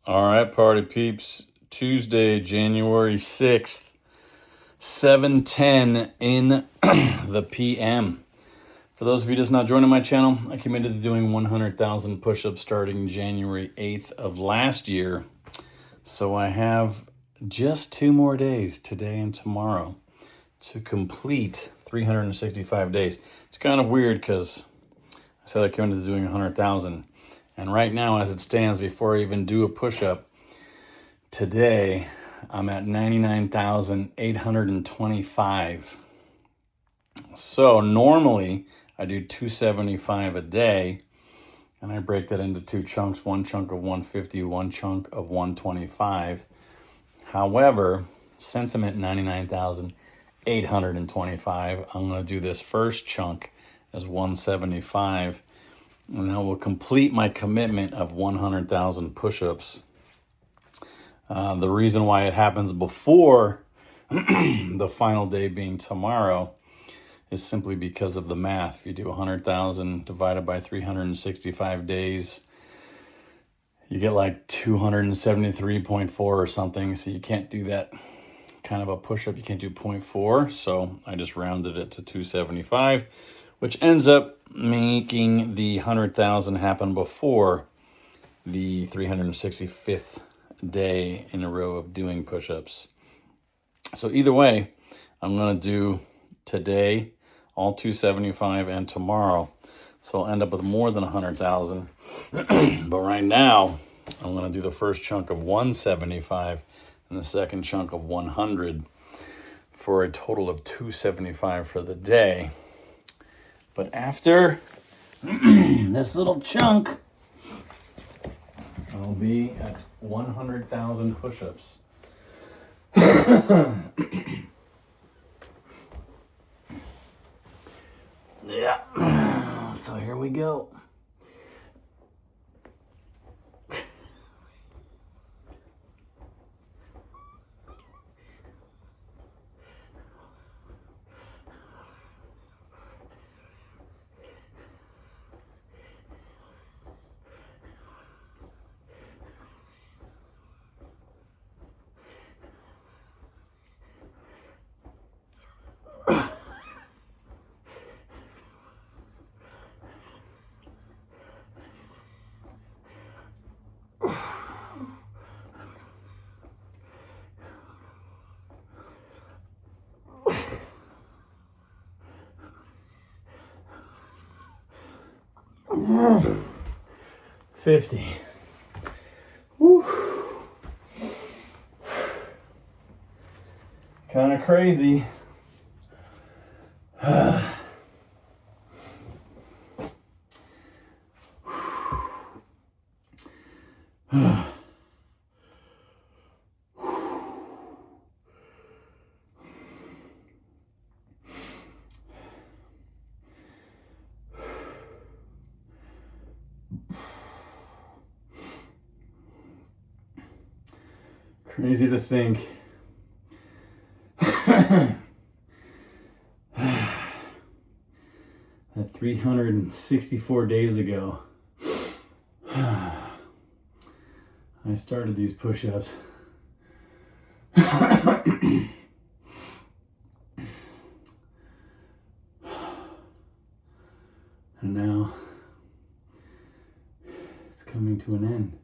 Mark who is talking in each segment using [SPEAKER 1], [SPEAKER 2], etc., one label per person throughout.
[SPEAKER 1] All right, party peeps. Tuesday, January 6th, 7:10 in the PM. For those of you just not joining my channel, I committed to doing 100,000 push-ups starting January 8th of last year. So I have just 2 more days, today and tomorrow, to complete 365 days. It's kind of weird because I said I committed to doing 100,000. And right now, as it stands, before I even do a push-up, today, I'm at 99,825. So normally I do 275 a day, and I break that into 2 chunks, one chunk of 150, one chunk of 125. However, since I'm at 99,825, I'm going to do this first chunk as 175, and that will complete my commitment of 100,000 push-ups. The reason why it happens before the final day being tomorrow is simply because of the math. If you do 100,000 divided by 365 days, you get like 273.4 or something. So you can't do that kind of a push-up. You can't do 0.4. So I just rounded it to 275, which ends up making the 100,000 happen before the 365th day in a row of doing push-ups. So either way, I'm going to do today all 275 and tomorrow. So I'll end up with more than 100,000. But right now, I'm going to do the first chunk of 175 and the second chunk of 100 for a total of 275 for the day. But after this little chunk, I'll be at 100,000 push-ups. Yeah, so here we go. Mm. 50. Kind of crazy. Crazy to think. That 364 days ago, I started these push-ups. And now it's coming to an end.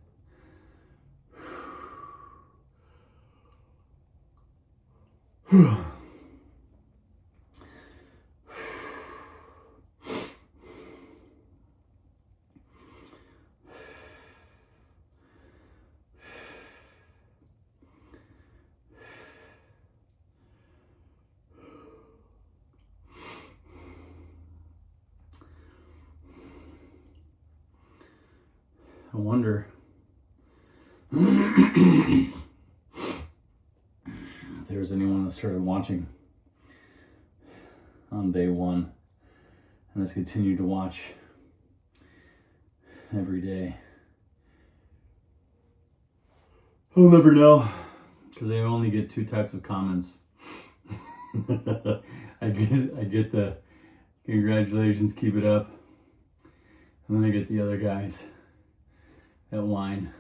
[SPEAKER 1] I wonder if there's anyone that started watching on day one and has continued to watch every day. I'll never know, because I only get 2 types of comments. I get the congratulations, keep it up, and then I get the other guys that whine.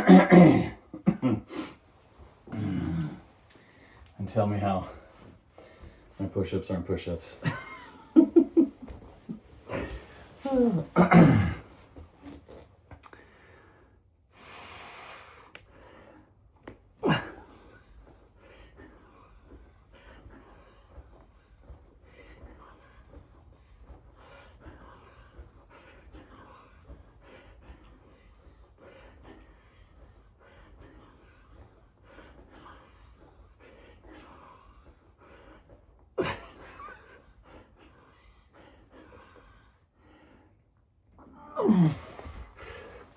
[SPEAKER 1] And tell me how my push-ups aren't push-ups.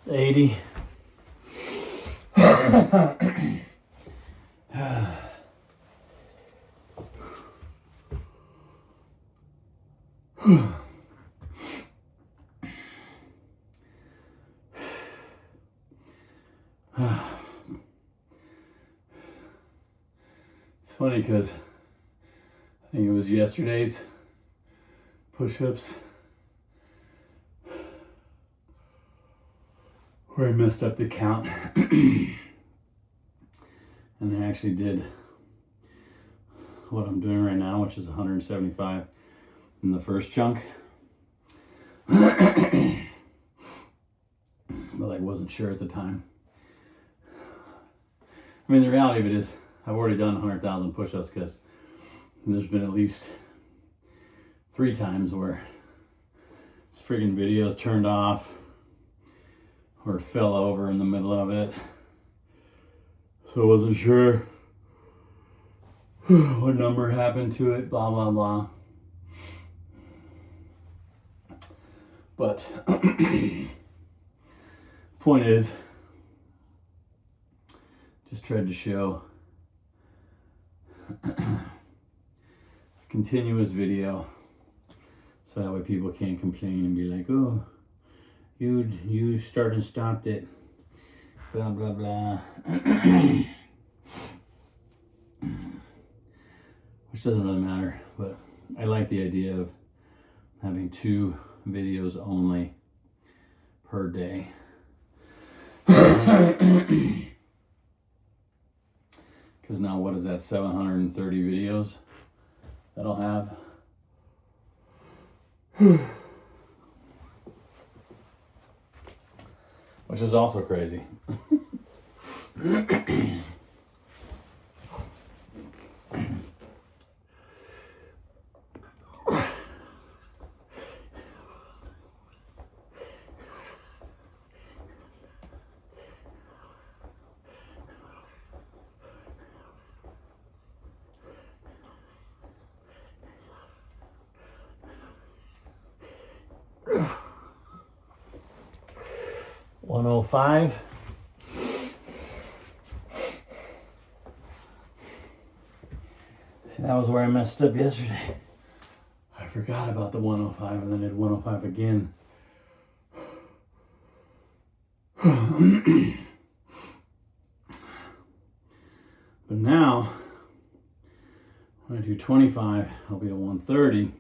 [SPEAKER 1] $80. It's funny because I think it was yesterday's push-ups where I messed up the count. And I actually did what I'm doing right now, which is 175 in the first chunk. But I wasn't sure at the time. I mean, the reality of it is I've already done 100,000 push-ups because there's been at least 3 times where this friggin' video's turned off or it fell over in the middle of it. So I wasn't sure what number happened to it, blah, blah, blah. But point is, just tried to show a continuous video so that way people can't complain and be like, oh, you start and stopped it, blah, blah, blah. Which doesn't really matter, but I like the idea of having 2 videos only per day. Because now what is that, 730 videos that I'll have? Which is also crazy. $105. See, that was where I messed up yesterday. I forgot about the 105 and then did 105 again. But now, when I do 25, I'll be at 130.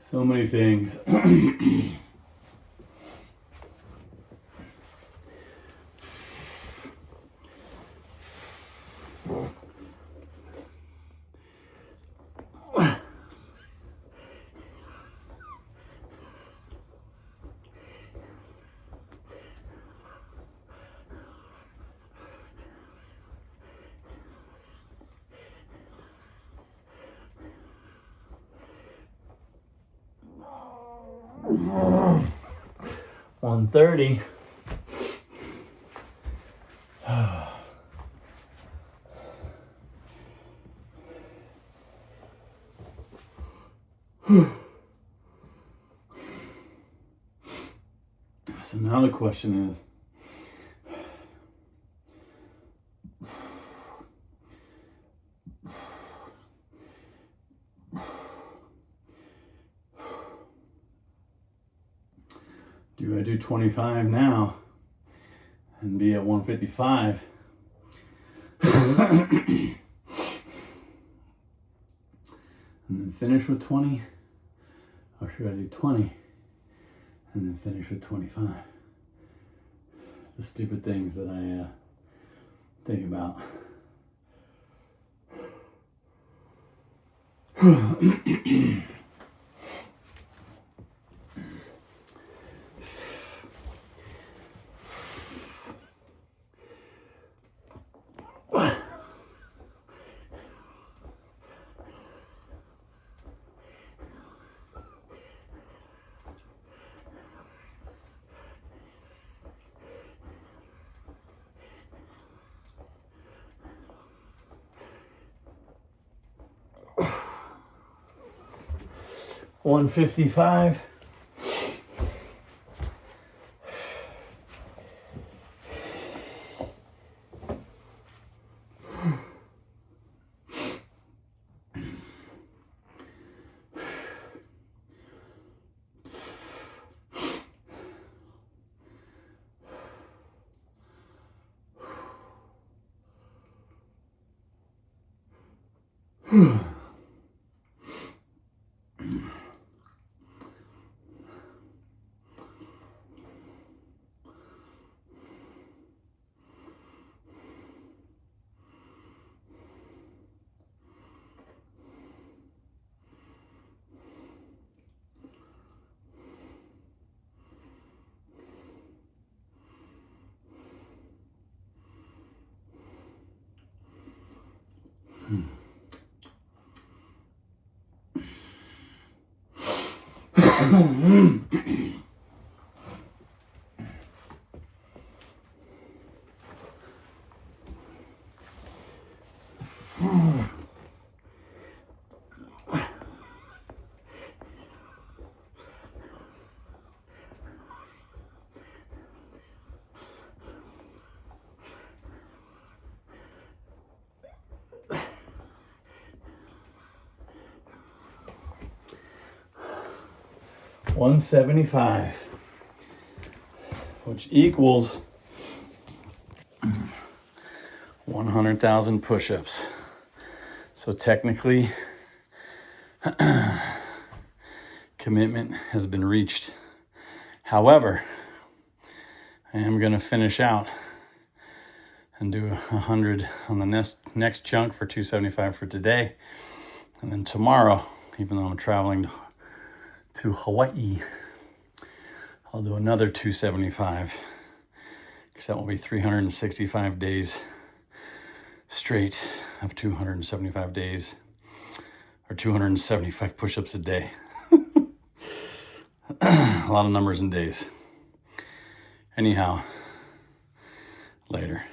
[SPEAKER 1] So many things. $130. So now the question is, Do I do 25 now and be at 155? And then finish with 20? Or should I do 20 and then finish with 25? The stupid things that I think about. $155. $175, which equals 100,000 push-ups. So technically, commitment has been reached. However, I am going to finish out and do 100 on the next chunk for 275 for today. And then tomorrow, even though I'm traveling to Hawaii, I'll do another 275, because that will be 365 days straight of 275 days, or 275 push-ups a day. A lot of numbers and days. Anyhow, later.